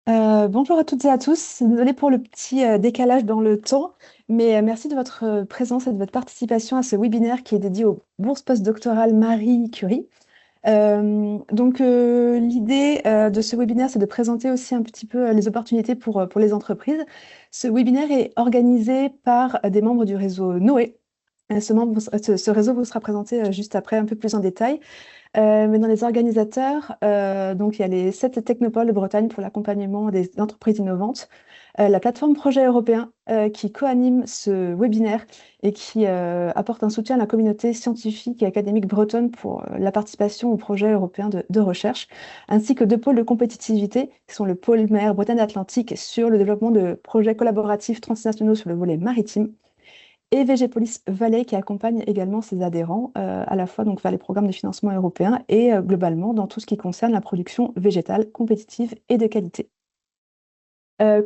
Bonjour à toutes et à tous. Désolée pour le petit décalage dans le temps, mais merci de votre présence et de votre participation à ce webinaire qui est dédié aux bourses postdoctorales Marie Curie. L'idée de ce webinaire, c'est de présenter aussi un petit peu les opportunités pour les entreprises. Ce webinaire est organisé par des membres du réseau Noé. Ce réseau vous sera présenté juste après, un peu plus en détail. Mais dans les organisateurs, donc il y a les 7 technopoles de Bretagne pour l'accompagnement des entreprises innovantes, la plateforme Projet Européen qui co-anime ce webinaire et qui apporte un soutien à la communauté scientifique et académique bretonne pour la participation au projet européen de recherche, ainsi que 2 pôles de compétitivité qui sont le pôle mer Bretagne-Atlantique sur le développement de projets collaboratifs transnationaux sur le volet maritime et VG Valais qui accompagne également ses adhérents, à la fois donc, vers les programmes de financement européens et globalement dans tout ce qui concerne la production végétale compétitive et de qualité.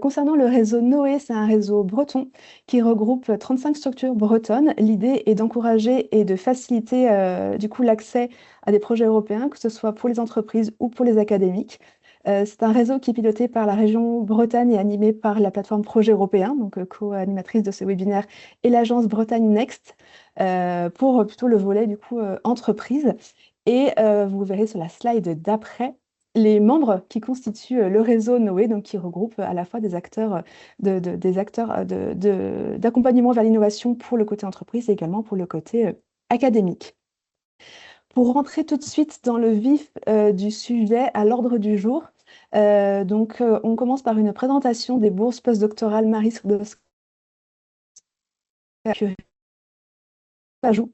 Concernant le réseau Noé, c'est un réseau breton qui regroupe 35 structures bretonnes. L'idée est d'encourager et de faciliter du coup l'accès à des projets européens, que ce soit pour les entreprises ou pour les académiques. C'est un réseau qui est piloté par la région Bretagne et animé par la plateforme Projet Européen, donc co-animatrice de ce webinaire, et l'agence Bretagne Next pour plutôt le volet du coup entreprise. Et vous verrez sur la slide d'après les membres qui constituent le réseau Noé, donc qui regroupe à la fois des acteurs des acteurs d'accompagnement vers l'innovation pour le côté entreprise et également pour le côté académique. Pour rentrer tout de suite dans le vif du sujet à l'ordre du jour, on commence par une présentation des bourses postdoctorales Marie Skłodowska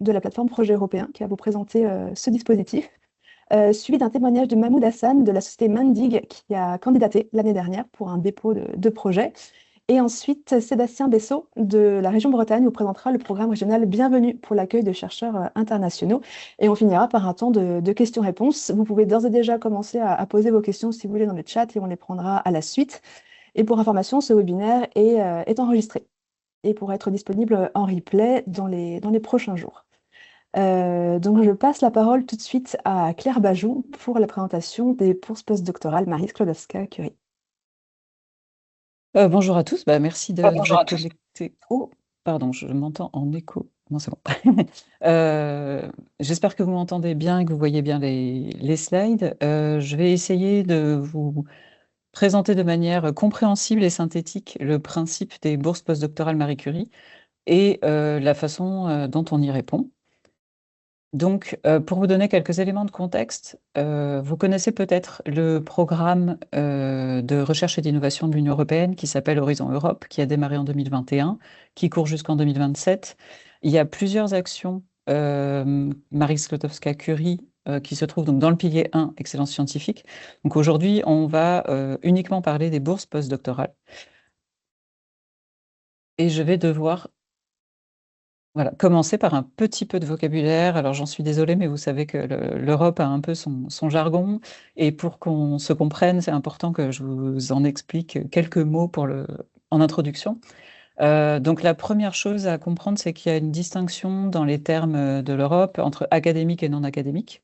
de la plateforme Projet Européen qui va vous présenter ce dispositif. Suivi d'un témoignage de Mahmoud Hassan de la société Mandig qui a candidaté l'année dernière pour un dépôt de projet. Et ensuite, Sébastien Bessot de la région Bretagne vous présentera le programme régional Bienvenue pour l'accueil de chercheurs internationaux. Et on finira par un temps de questions-réponses. Vous pouvez d'ores et déjà commencer à poser vos questions si vous voulez dans le chat et on les prendra à la suite. Et pour information, ce webinaire est enregistré et pourra être disponible en replay dans les prochains jours. Donc, je passe la parole tout de suite à Claire Bajou pour la présentation des bourses postdoctorales Marie Skłodowska-Curie. Bonjour à tous, merci Bonjour à d'être tous. connectés. Oh, pardon, je m'entends en écho. Non, c'est bon. J'espère que vous m'entendez bien et que vous voyez bien les slides. Je vais essayer de vous présenter de manière compréhensible et synthétique le principe des bourses postdoctorales Marie Curie et la façon dont on y répond. Donc, pour vous donner quelques éléments de contexte, vous connaissez peut-être le programme de recherche et d'innovation de l'Union européenne qui s'appelle Horizon Europe, qui a démarré en 2021, qui court jusqu'en 2027. Il y a plusieurs actions Marie Skłodowska-Curie qui se trouvent donc dans le pilier 1, excellence scientifique. Donc aujourd'hui, on va uniquement parler des bourses postdoctorales. Et je vais devoir voilà, commencer par un petit peu de vocabulaire. Alors j'en suis désolée, mais vous savez que l'Europe a un peu son jargon. Et pour qu'on se comprenne, c'est important que je vous en explique quelques mots en introduction. Donc la première chose à comprendre, c'est qu'il y a une distinction dans les termes de l'Europe entre académique et non académique.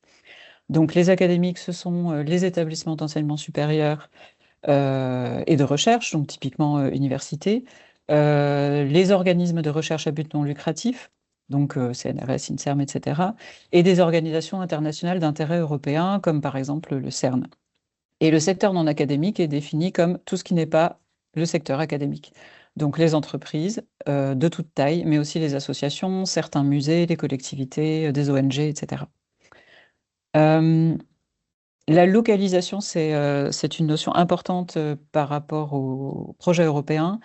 Donc les académiques, ce sont les établissements d'enseignement supérieur et de recherche, donc typiquement université, les organismes de recherche à but non lucratif, donc CNRS, INSERM, etc., et des organisations internationales d'intérêt européen, comme par exemple le CERN. Et le secteur non académique est défini comme tout ce qui n'est pas le secteur académique. Donc les entreprises de toute taille, mais aussi les associations, certains musées, les collectivités, des ONG, etc. La localisation, c'est une notion importante par rapport au projet européen.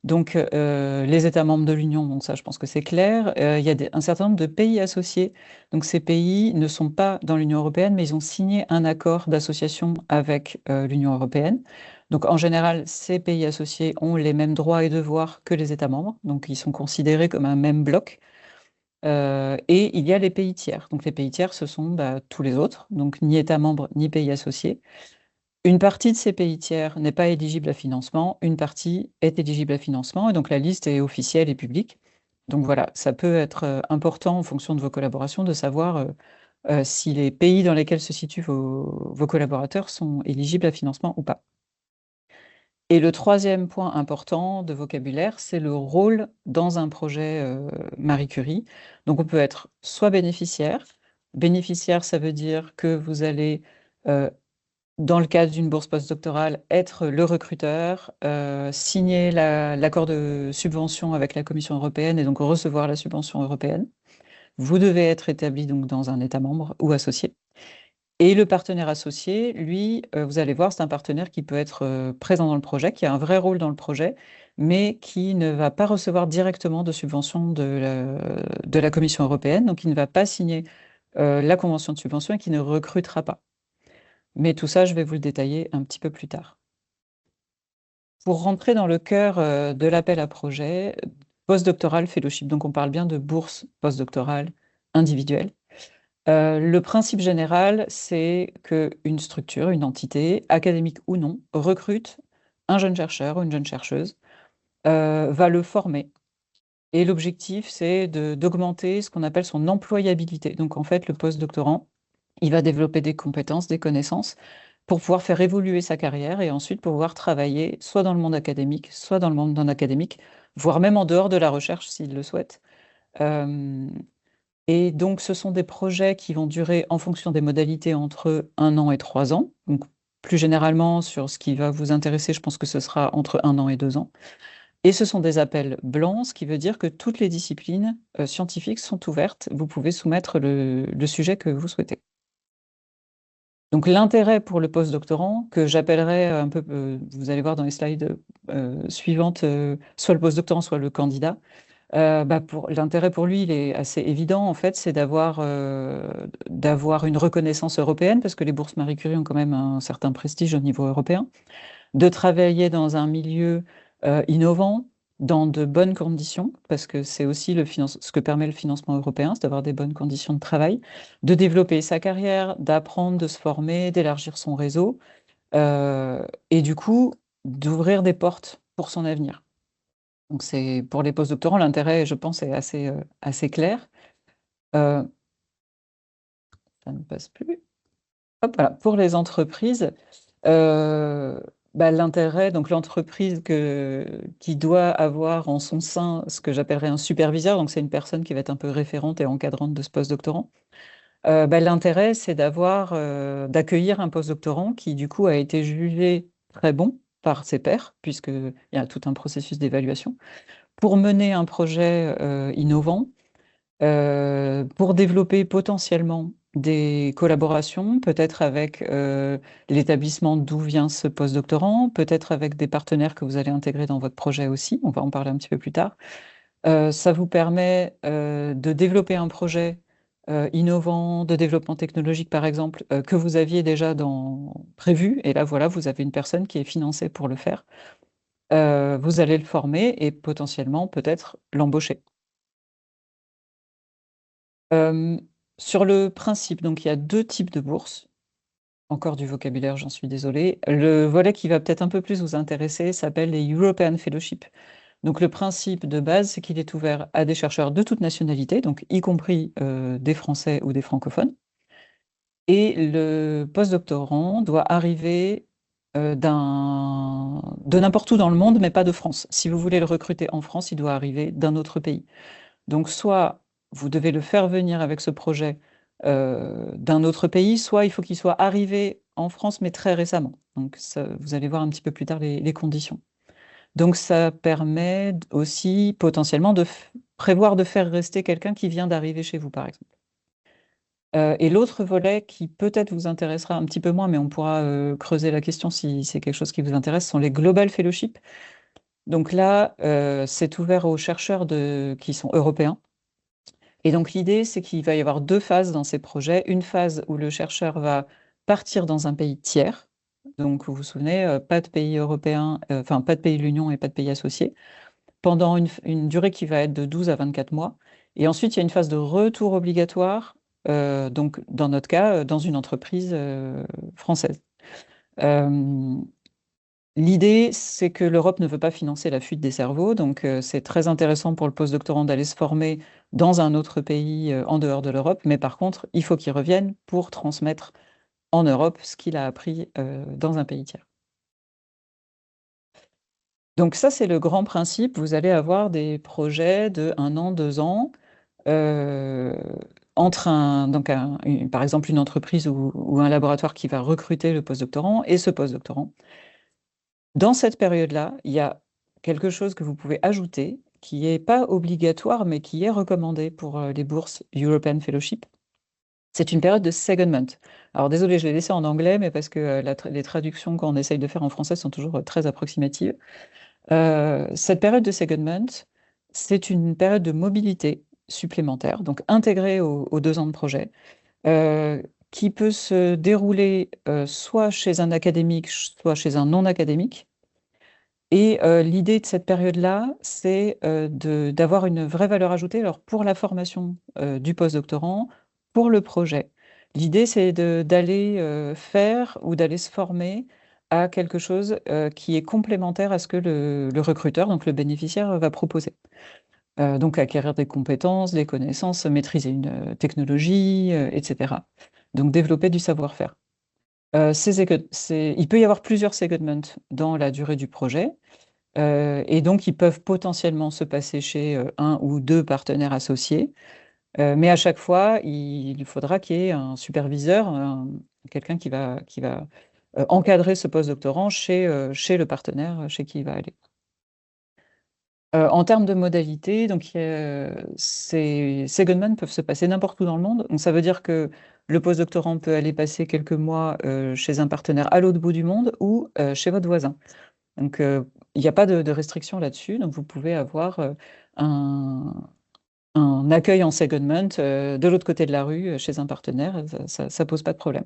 Donc, les États membres de l'Union, donc ça, je pense que c'est clair. Il y a un certain nombre de pays associés. Donc, ces pays ne sont pas dans l'Union européenne, mais ils ont signé un accord d'association avec l'Union européenne. Donc, en général, ces pays associés ont les mêmes droits et devoirs que les États membres. Donc, ils sont considérés comme un même bloc. Et il y a les pays tiers. Donc les pays tiers, ce sont tous les autres, donc ni États membres ni pays associés. Une partie de ces pays tiers n'est pas éligible à financement, une partie est éligible à financement, et donc la liste est officielle et publique. Donc voilà, ça peut être important en fonction de vos collaborations de savoir si les pays dans lesquels se situent vos collaborateurs sont éligibles à financement ou pas. Et le troisième point important de vocabulaire, c'est le rôle dans un projet Marie Curie. Donc on peut être soit bénéficiaire. Bénéficiaire, ça veut dire que vous allez, dans le cadre d'une bourse postdoctorale, être le recruteur, signer l'accord de subvention avec la Commission européenne et donc recevoir la subvention européenne. Vous devez être établi donc dans un État membre ou associé. Et le partenaire associé, lui, vous allez voir, c'est un partenaire qui peut être présent dans le projet, qui a un vrai rôle dans le projet, mais qui ne va pas recevoir directement de subvention de la Commission européenne, donc il ne va pas signer la convention de subvention et qui ne recrutera pas. Mais tout ça, je vais vous le détailler un petit peu plus tard. Pour rentrer dans le cœur de l'appel à projet, postdoctoral fellowship, donc on parle bien de bourse postdoctorale individuelle. Le principe général, c'est qu'une structure, une entité, académique ou non, recrute un jeune chercheur ou une jeune chercheuse, va le former. Et l'objectif, c'est d'augmenter ce qu'on appelle son employabilité. Donc en fait, le postdoctorant, il va développer des compétences, des connaissances pour pouvoir faire évoluer sa carrière et ensuite pouvoir travailler soit dans le monde académique, soit dans le monde non académique, voire même en dehors de la recherche s'il le souhaite. Et donc, ce sont des projets qui vont durer en fonction des modalités entre 1 an et 3 ans. Donc, plus généralement, sur ce qui va vous intéresser, je pense que ce sera entre 1 an et 2 ans. Et ce sont des appels blancs, ce qui veut dire que toutes les disciplines scientifiques sont ouvertes. Vous pouvez soumettre le sujet que vous souhaitez. Donc, l'intérêt pour le postdoctorant, que j'appellerai un peu, vous allez voir dans les slides suivantes, soit le postdoctorant, soit le candidat, l'intérêt pour lui, il est assez évident, en fait, c'est d'avoir une reconnaissance européenne, parce que les bourses Marie Curie ont quand même un certain prestige au niveau européen, de travailler dans un milieu innovant, dans de bonnes conditions, parce que c'est aussi ce que permet le financement européen, c'est d'avoir des bonnes conditions de travail, de développer sa carrière, d'apprendre, de se former, d'élargir son réseau, et du coup, d'ouvrir des portes pour son avenir. Donc c'est pour les postdoctorants, l'intérêt, je pense, est assez clair. Ça ne passe plus. Hop, voilà. Pour les entreprises, l'intérêt, donc l'entreprise qui doit avoir en son sein ce que j'appellerais un superviseur, donc c'est une personne qui va être un peu référente et encadrante de ce postdoctorant. L'intérêt, c'est d'accueillir un postdoctorant qui, du coup, a été jugé très bon par ses pairs, puisqu'il y a tout un processus d'évaluation, pour mener un projet innovant, pour développer potentiellement des collaborations, peut-être avec l'établissement d'où vient ce postdoctorant, peut-être avec des partenaires que vous allez intégrer dans votre projet aussi, on va en parler un petit peu plus tard. Ça vous permet de développer un projet innovant, de développement technologique par exemple, que vous aviez déjà prévu, et là voilà, vous avez une personne qui est financée pour le faire. Vous allez le former et potentiellement peut-être l'embaucher. Sur le principe, donc il y a 2 types de bourses. Encore du vocabulaire, j'en suis désolée. Le volet qui va peut-être un peu plus vous intéresser s'appelle les European Fellowship. Donc le principe de base, c'est qu'il est ouvert à des chercheurs de toute nationalité, donc y compris des Français ou des francophones. Et le postdoctorant doit arriver de n'importe où dans le monde, mais pas de France. Si vous voulez le recruter en France, il doit arriver d'un autre pays. Donc, soit vous devez le faire venir avec ce projet d'un autre pays, soit il faut qu'il soit arrivé en France, mais très récemment. Donc, vous allez voir un petit peu plus tard les conditions. Donc, ça permet aussi potentiellement de prévoir de faire rester quelqu'un qui vient d'arriver chez vous, par exemple. Et l'autre volet qui peut-être vous intéressera un petit peu moins, mais on pourra creuser la question si c'est quelque chose qui vous intéresse, sont les Global Fellowship. Donc là, c'est ouvert aux chercheurs qui sont européens. Et donc l'idée, c'est qu'il va y avoir 2 phases dans ces projets. Une phase où le chercheur va partir dans un pays tiers. Donc vous vous souvenez, pas de pays européen, enfin pas de pays de l'Union et pas de pays associés, pendant une durée qui va être de 12 à 24 mois. Et ensuite, il y a une phase de retour obligatoire, donc dans notre cas, dans une entreprise française. L'idée, c'est que l'Europe ne veut pas financer la fuite des cerveaux, donc c'est très intéressant pour le postdoctorant d'aller se former dans un autre pays en dehors de l'Europe, mais par contre, il faut qu'il revienne pour transmettre en Europe ce qu'il a appris dans un pays tiers. Donc ça, c'est le grand principe. Vous allez avoir des projets de 1 an, 2 ans, euh, entre par exemple une entreprise ou un laboratoire qui va recruter le postdoctorant et ce postdoctorant. Dans cette période-là, il y a quelque chose que vous pouvez ajouter qui n'est pas obligatoire, mais qui est recommandé pour les bourses European Fellowship. C'est une période de secondment. Alors désolé, je l'ai laissé en anglais, mais parce que les traductions quand on essaye de faire en français sont toujours très approximatives. Cette période de secondment, c'est une période de mobilité supplémentaire, donc intégrée aux 2 ans de projet, qui peut se dérouler soit chez un académique, soit chez un non académique. Et l'idée de cette période-là, c'est d'avoir une vraie valeur ajoutée alors pour la formation du postdoctorant, pour le projet. L'idée, c'est d'aller faire ou d'aller se former à quelque chose qui est complémentaire à ce que le recruteur, donc le bénéficiaire, va proposer. Donc acquérir des compétences, des connaissances, maîtriser une technologie, etc. Donc développer du savoir-faire. Il peut y avoir plusieurs segments dans la durée du projet. Et donc, ils peuvent potentiellement se passer chez un ou deux partenaires associés. Mais à chaque fois, il faudra qu'il y ait un superviseur, quelqu'un qui va encadrer ce postdoctorant chez le partenaire chez qui il va aller. En termes de modalités, donc, ces secondments peuvent se passer n'importe où dans le monde. Donc, ça veut dire que le postdoctorant peut aller passer quelques mois chez un partenaire à l'autre bout du monde ou chez votre voisin. Donc, il n'y a pas de restriction là-dessus. Donc, vous pouvez avoir un, un accueil en secondment de l'autre côté de la rue chez un partenaire. Ça ne pose pas de problème.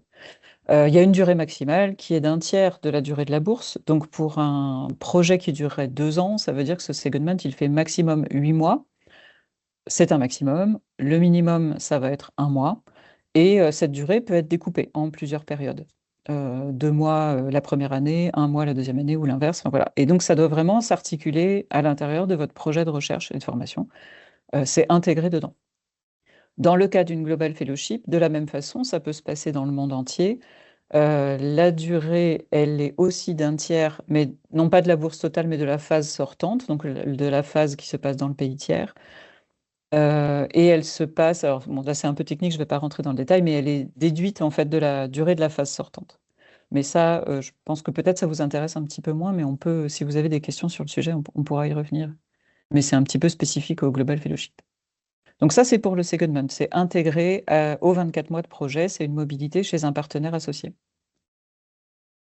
Il y a une durée maximale qui est d'un tiers de la durée de la bourse. Donc, pour un projet qui durerait 2 ans, ça veut dire que ce secondment, il fait maximum 8 mois. C'est un maximum. Le minimum, ça va être 1 mois. Et cette durée peut être découpée en plusieurs périodes. 2 mois la première année, 1 mois la deuxième année ou l'inverse. Enfin, voilà. Et donc, ça doit vraiment s'articuler à l'intérieur de votre projet de recherche et de formation. C'est intégré dedans. Dans le cas d'une Global Fellowship, de la même façon, ça peut se passer dans le monde entier. La durée, elle est aussi d'un tiers, mais non pas de la bourse totale, mais de la phase sortante, donc de la phase qui se passe dans le pays tiers. Et elle se passe, alors bon, là c'est un peu technique, je ne vais pas rentrer dans le détail, mais elle est déduite en fait de la durée de la phase sortante. Mais ça, je pense que peut-être ça vous intéresse un petit peu moins, mais on peut, si vous avez des questions sur le sujet, on pourra y revenir. Mais c'est un petit peu spécifique au Global Fellowship. Donc ça, c'est pour le secondment, c'est intégré aux 24 mois de projet, c'est une mobilité chez un partenaire associé.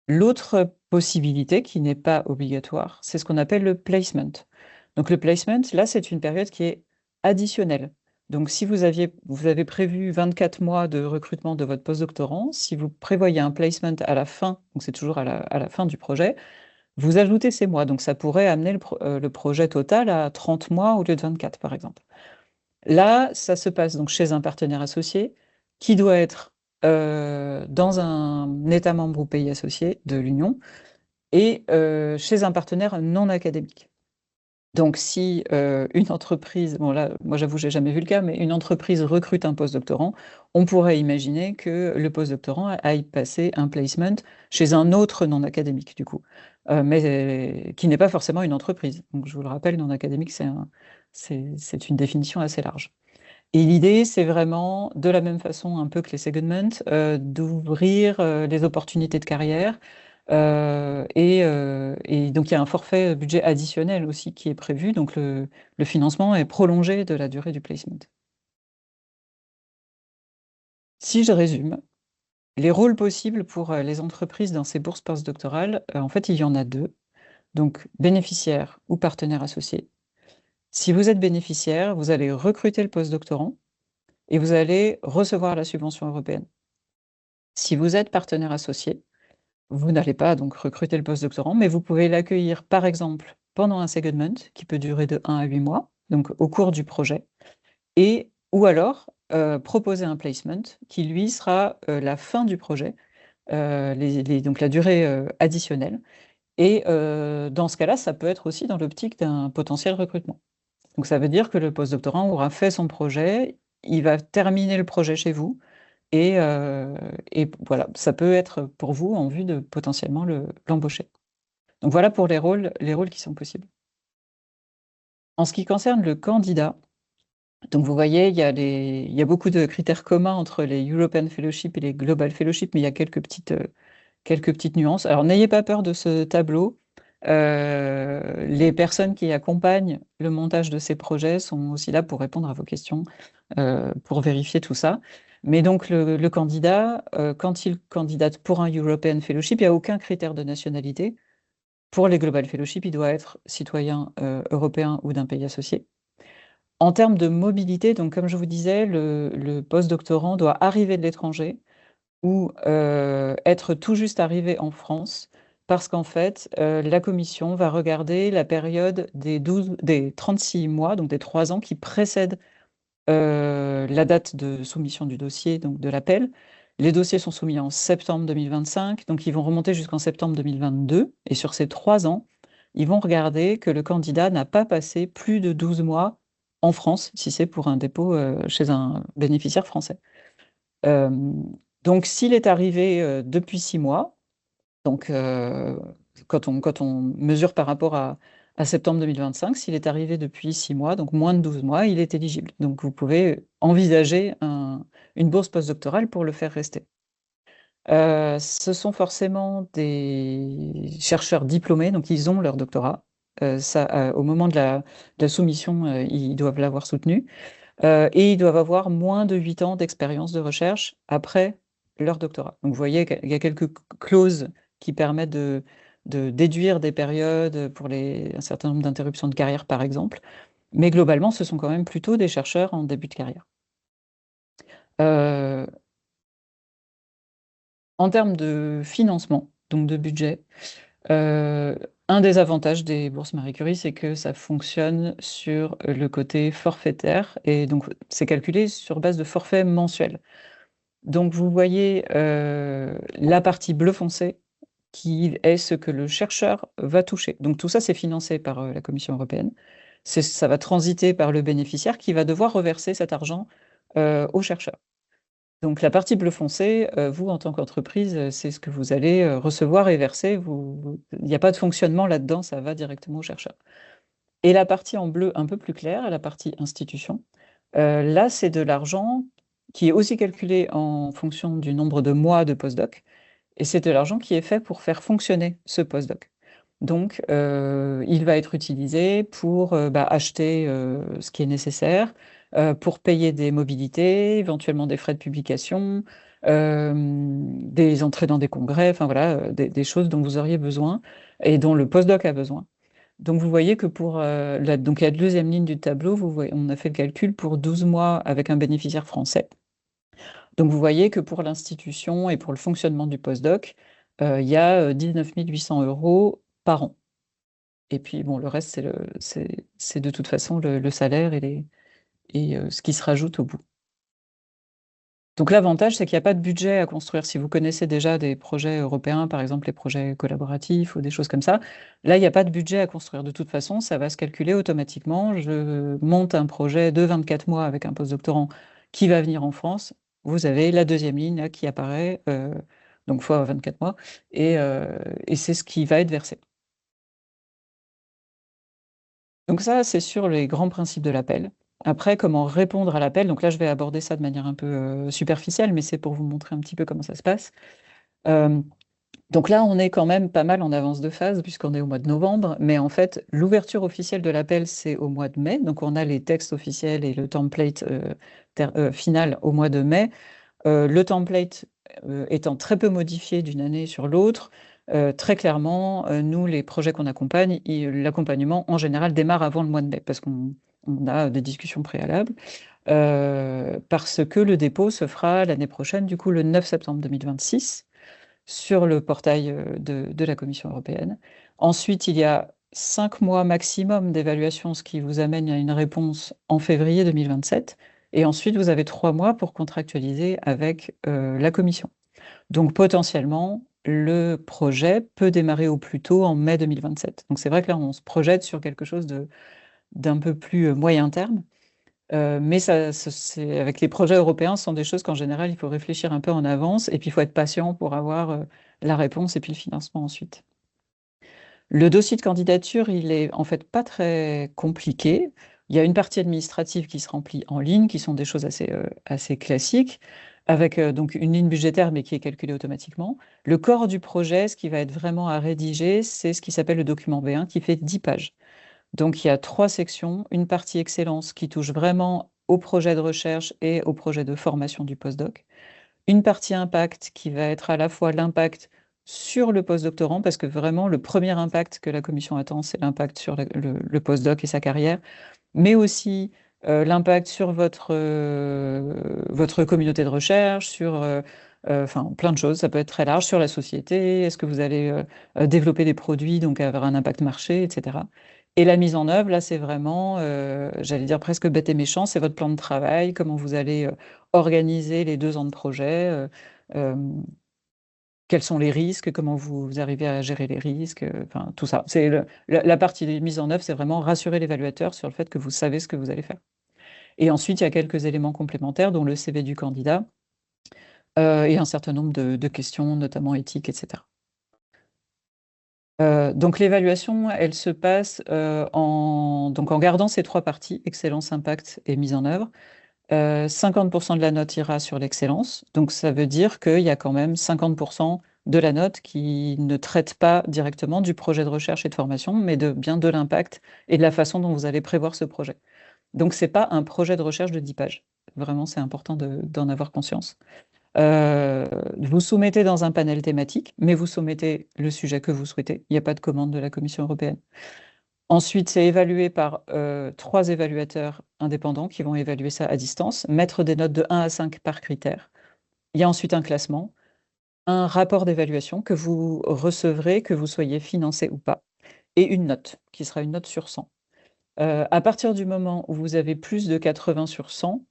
L'autre possibilité, qui n'est pas obligatoire, c'est ce qu'on appelle le placement. Donc le placement, là, c'est une période qui est additionnelle. Donc si vous avez prévu 24 mois de recrutement de votre postdoctorant, si vous prévoyez un placement à la fin, donc c'est toujours à la fin du projet, vous ajoutez ces mois. Donc ça pourrait amener le projet total à 30 mois au lieu de 24, par exemple. Là, ça se passe donc chez un partenaire associé qui doit être dans un État membre ou pays associé de l'Union et chez un partenaire non académique. Donc, si une entreprise, bon là, moi j'avoue, j'ai jamais vu le cas, mais une entreprise recrute un postdoctorant, on pourrait imaginer que le postdoctorant aille passer un placement chez un autre non académique, du coup, mais qui n'est pas forcément une entreprise. Donc, je vous le rappelle, non académique, c'est une définition assez large. Et l'idée, c'est vraiment, de la même façon un peu que les secondments, d'ouvrir les opportunités de carrière. Et donc, il y a un forfait budget additionnel aussi qui est prévu. Donc, le financement est prolongé de la durée du placement. Si je résume, les rôles possibles pour les entreprises dans ces bourses postdoctorales, en fait, il y en a deux. Donc, bénéficiaire ou partenaire associé. Si vous êtes bénéficiaire, vous allez recruter le postdoctorant et vous allez recevoir la subvention européenne. Si vous êtes partenaire associé, vous n'allez pas donc recruter le postdoctorant, mais vous pouvez l'accueillir, par exemple, pendant un secondment qui peut durer de 1 à 8 mois, donc au cours du projet, ou alors proposer un placement qui, lui, sera la fin du projet, donc la durée additionnelle. Et dans ce cas-là, ça peut être aussi dans l'optique d'un potentiel recrutement. Donc ça veut dire que le postdoctorant aura fait son projet, il va terminer le projet chez vous, et voilà, ça peut être pour vous en vue de potentiellement l'embaucher. Donc voilà pour les rôles qui sont possibles. En ce qui concerne le candidat, donc vous voyez, il y a beaucoup de critères communs entre les European Fellowship et les Global Fellowship, mais il y a quelques petites nuances. Alors n'ayez pas peur de ce tableau. Les personnes qui accompagnent le montage de ces projets sont aussi là pour répondre à vos questions, pour vérifier tout ça. Mais donc le candidat, quand il candidate pour un European Fellowship, il n'y a aucun critère de nationalité. Pour les Global Fellowship, il doit être citoyen européen ou d'un pays associé. En termes de mobilité, donc comme je vous disais, le postdoctorant doit arriver de l'étranger ou être tout juste arrivé en France, parce qu'en fait, la commission va regarder la période des 36 mois, donc des 3 ans qui précèdent la date de soumission du dossier, donc de l'appel. Les dossiers sont soumis en septembre 2025, donc ils vont remonter jusqu'en septembre 2022. Et sur ces 3 ans, ils vont regarder que le candidat n'a pas passé plus de 12 mois en France, si c'est pour un dépôt chez un bénéficiaire français. Euh, donc, s'il est arrivé depuis 6 mois, donc quand on mesure par rapport à septembre 2025, s'il est arrivé depuis 6 mois, donc moins de 12 mois, il est éligible. Donc, vous pouvez envisager une bourse postdoctorale pour le faire rester. Ce sont forcément des chercheurs diplômés, donc ils ont leur doctorat. Au moment de la soumission, ils doivent l'avoir soutenu. Et ils doivent avoir moins de 8 ans d'expérience de recherche après leur doctorat. Donc vous voyez qu'il y a quelques clauses qui permettent de déduire des périodes pour un certain nombre d'interruptions de carrière, par exemple. Mais globalement, ce sont quand même plutôt des chercheurs en début de carrière. Euh, En termes de financement, donc de budget, euh, un des avantages des bourses Marie Curie, c'est que ça fonctionne sur le côté forfaitaire, et donc c'est calculé sur base de forfait mensuel. Donc vous voyez la partie bleu foncé qui est ce que le chercheur va toucher. Donc tout ça, c'est financé par la Commission européenne. Ça va transiter par le bénéficiaire qui va devoir reverser cet argent au chercheur. Donc la partie bleu foncé, vous, en tant qu'entreprise, c'est ce que vous allez recevoir et verser. Il n'y a pas de fonctionnement là-dedans, ça va directement au chercheur. Et la partie en bleu un peu plus claire, la partie institution, là, c'est de l'argent qui est aussi calculé en fonction du nombre de mois de postdoc, et c'est de l'argent qui est fait pour faire fonctionner ce postdoc. Donc, il va être utilisé pour acheter ce qui est nécessaire, pour payer des mobilités, éventuellement des frais de publication, des entrées dans des congrès, enfin voilà, des choses dont vous auriez besoin et dont le postdoc a besoin. Donc vous voyez que pour donc la deuxième ligne du tableau, on a fait le calcul pour 12 mois avec un bénéficiaire français. Donc vous voyez que pour l'institution et pour le fonctionnement du postdoc, il y a 19 800 euros par an. Et puis bon, le reste, c'est de toute façon le salaire et ce qui se rajoute au bout. Donc l'avantage, c'est qu'il n'y a pas de budget à construire. Si vous connaissez déjà des projets européens, par exemple les projets collaboratifs ou des choses comme ça, là, il n'y a pas de budget à construire. De toute façon, ça va se calculer automatiquement. Je monte un projet de 24 mois avec un postdoctorant qui va venir en France. Vous avez la deuxième ligne là, qui apparaît, donc fois 24 mois, et c'est ce qui va être versé. Donc ça, c'est sur les grands principes de l'appel. Après, comment répondre à l'appel? Donc là, je vais aborder ça de manière un peu superficielle, mais c'est pour vous montrer un petit peu comment ça se passe. Euh, donc là, on est quand même pas mal en avance de phase, puisqu'on est au mois de novembre, mais en fait, l'ouverture officielle de l'appel, c'est au mois de mai. Donc on a les textes officiels et le template final au mois de mai. Le template étant très peu modifié d'une année sur l'autre, très clairement, nous, les projets qu'on accompagne, l'accompagnement en général démarre avant le mois de mai parce qu'on a des discussions préalables, parce que le dépôt se fera l'année prochaine, du coup le 9 septembre 2026, sur le portail de la Commission européenne. Ensuite, il y a 5 mois maximum d'évaluation, ce qui vous amène à une réponse en février 2027. Et ensuite, vous avez 3 mois pour contractualiser avec la Commission. Donc potentiellement, le projet peut démarrer au plus tôt en mai 2027. Donc c'est vrai que là, on se projette sur quelque chose d'un peu plus moyen terme. Mais avec les projets européens, ce sont des choses qu'en général, il faut réfléchir un peu en avance et puis il faut être patient pour avoir la réponse et puis le financement ensuite. Le dossier de candidature, il est en fait pas très compliqué. Il y a une partie administrative qui se remplit en ligne, qui sont des choses assez classiques, avec donc une ligne budgétaire, mais qui est calculée automatiquement. Le corps du projet, ce qui va être vraiment à rédiger, c'est ce qui s'appelle le document B1, qui fait 10 pages. Donc il y a 3 sections, une partie excellence qui touche vraiment au projet de recherche et au projet de formation du postdoc, une partie impact qui va être à la fois l'impact sur le postdoctorant, parce que vraiment le premier impact que la commission attend, c'est l'impact sur le postdoc et sa carrière, mais aussi l'impact sur votre communauté de recherche, sur enfin, plein de choses. Ça peut être très large sur la société. Est-ce que vous allez développer des produits, donc avoir un impact marché, etc. Et la mise en œuvre, là, c'est vraiment, j'allais dire presque bête et méchant, c'est votre plan de travail, comment vous allez organiser les 2 ans de projet, euh, quels sont les risques, comment vous arrivez à gérer les risques, enfin tout ça. C'est la partie de mise en œuvre, c'est vraiment rassurer l'évaluateur sur le fait que vous savez ce que vous allez faire. Et ensuite, il y a quelques éléments complémentaires, dont le CV du candidat et un certain nombre de questions, notamment éthiques, etc. Donc l'évaluation, elle se passe donc en gardant ces 3 parties, excellence, impact et mise en œuvre. 50% de la note ira sur l'excellence. Donc, ça veut dire qu'il y a quand même 50% de la note qui ne traite pas directement du projet de recherche et de formation, mais bien de l'impact et de la façon dont vous allez prévoir ce projet. Donc, ce n'est pas un projet de recherche de 10 pages. Vraiment, c'est important d'en avoir conscience. Vous soumettez dans un panel thématique, mais vous soumettez le sujet que vous souhaitez. Il n'y a pas de commande de la Commission européenne. Ensuite, c'est évalué par 3 évaluateurs indépendants qui vont évaluer ça à distance, mettre des notes de 1 à 5 par critère. Il y a ensuite un classement, un rapport d'évaluation que vous recevrez, que vous soyez financé ou pas, et une note, qui sera une note sur 100. À partir du moment où vous avez plus de 80 sur 100,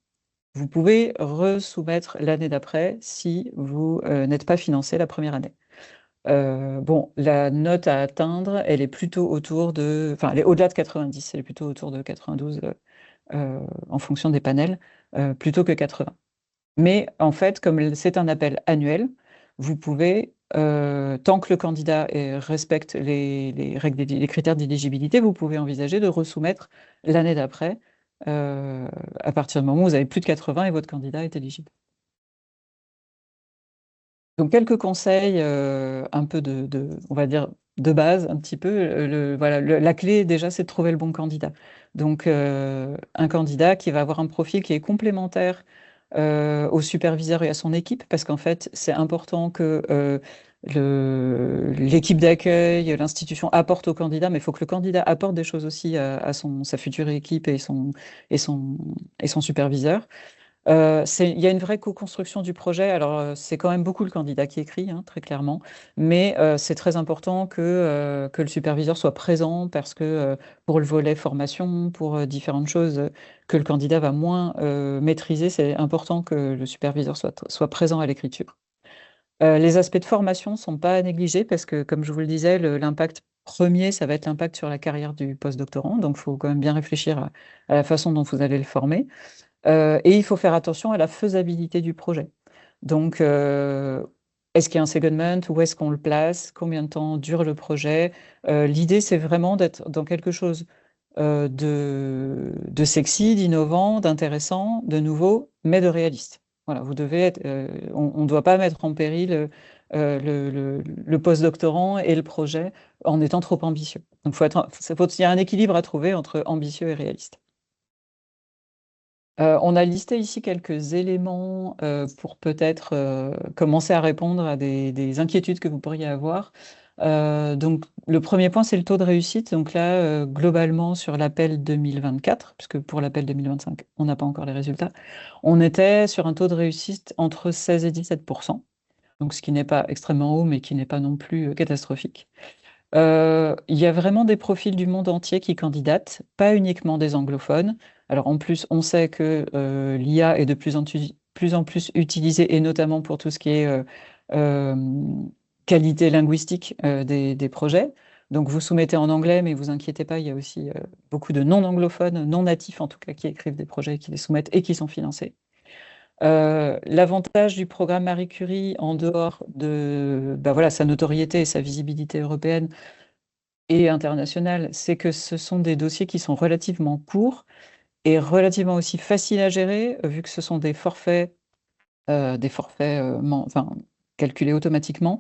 vous pouvez resoumettre l'année d'après si vous n'êtes pas financé la première année. Bon, la note à atteindre, elle est plutôt autour de... Enfin, elle est au-delà de 90, elle est plutôt autour de 92 en fonction des panels, plutôt que 80. Mais en fait, comme c'est un appel annuel, vous pouvez, tant que le candidat respecte les règles, les critères d'éligibilité, vous pouvez envisager de resoumettre l'année d'après, à partir du moment où vous avez plus de 80 et votre candidat est éligible. Donc quelques conseils un peu on va dire, de base, un petit peu. Voilà, la clé, déjà, c'est de trouver le bon candidat. Donc un candidat qui va avoir un profil qui est complémentaire au superviseur et à son équipe, parce qu'en fait, c'est important que l'équipe d'accueil, l'institution apporte au candidat, mais il faut que le candidat apporte des choses aussi à sa future équipe et son superviseur. Il y a une vraie co-construction du projet. Alors, c'est quand même beaucoup le candidat qui écrit, hein, très clairement, mais c'est très important que le superviseur soit présent parce que pour le volet formation, pour différentes choses que le candidat va moins maîtriser, c'est important que le superviseur soit présent à l'écriture. Les aspects de formation ne sont pas à négliger parce que, comme je vous le disais, l'impact premier, ça va être l'impact sur la carrière du postdoctorant. Donc, il faut quand même bien réfléchir à la façon dont vous allez le former. Et il faut faire attention à la faisabilité du projet. Donc, est-ce qu'il y a un secondment? Où est-ce qu'on le place? Combien de temps dure le projet? L'idée, c'est vraiment d'être dans quelque chose de sexy, d'innovant, d'intéressant, de nouveau, mais de réaliste. Voilà, vous devez être, on ne doit pas mettre en péril le postdoctorant et le projet en étant trop ambitieux. Donc, il y a un équilibre à trouver entre ambitieux et réaliste. On a listé ici quelques éléments pour peut-être commencer à répondre à des inquiétudes que vous pourriez avoir. Donc, le premier point, c'est le taux de réussite. Donc là, globalement, sur l'appel 2024, puisque pour l'appel 2025, on n'a pas encore les résultats, on était sur un taux de réussite entre 16 et 17%. Donc, ce qui n'est pas extrêmement haut, mais qui n'est pas non plus catastrophique. Il y a vraiment des profils du monde entier qui candidatent, pas uniquement des anglophones. Alors en plus, on sait que l'IA est de plus en plus utilisée, et notamment pour tout ce qui est euh, qualité linguistique des projets. Donc vous soumettez en anglais, mais vous inquiétez pas, il y a aussi beaucoup de non-anglophones, non natifs en tout cas, qui écrivent des projets, qui les soumettent et qui sont financés. L'avantage du programme Marie Curie, en dehors de bah voilà, sa notoriété et sa visibilité européenne, et international, c'est que ce sont des dossiers qui sont relativement courts et relativement aussi faciles à gérer, vu que ce sont des forfaits enfin, calculés automatiquement.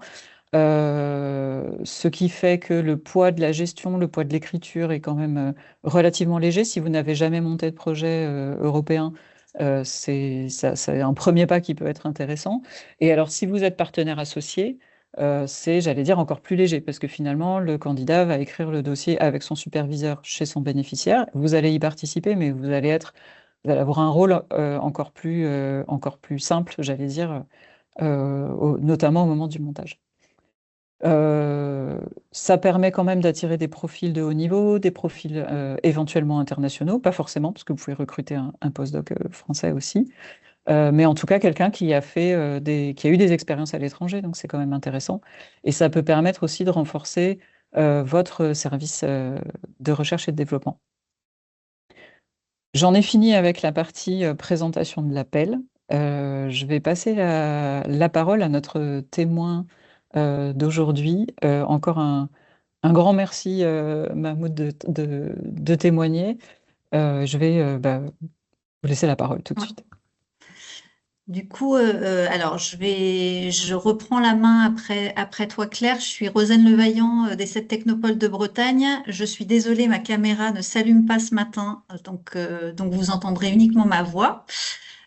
Ce qui fait que le poids de la gestion, le poids de l'écriture est quand même relativement léger. Si vous n'avez jamais monté de projet européen, c'est un premier pas qui peut être intéressant. Et alors, si vous êtes partenaire associé, c'est, j'allais dire, encore plus léger, parce que finalement, le candidat va écrire le dossier avec son superviseur chez son bénéficiaire. Vous allez y participer, mais vous allez avoir un rôle encore plus simple, j'allais dire, notamment au moment du montage. Ça permet quand même d'attirer des profils de haut niveau, des profils éventuellement internationaux, pas forcément, parce que vous pouvez recruter un postdoc français aussi, mais en tout cas quelqu'un qui a qui a eu des expériences à l'étranger, donc c'est quand même intéressant. Et ça peut permettre aussi de renforcer votre service de recherche et de développement. J'en ai fini avec la partie présentation de l'appel. Je vais passer la parole à notre témoin d'aujourd'hui. Encore un grand merci, Mahmoud, de témoigner. Je vais vous laisser la parole tout de Ouais. suite. Du coup, alors je reprends la main après toi, Claire. Je suis Rosane Levaillant des 7 Technopoles de Bretagne. Je suis désolée, ma caméra ne s'allume pas ce matin, donc vous entendrez uniquement ma voix.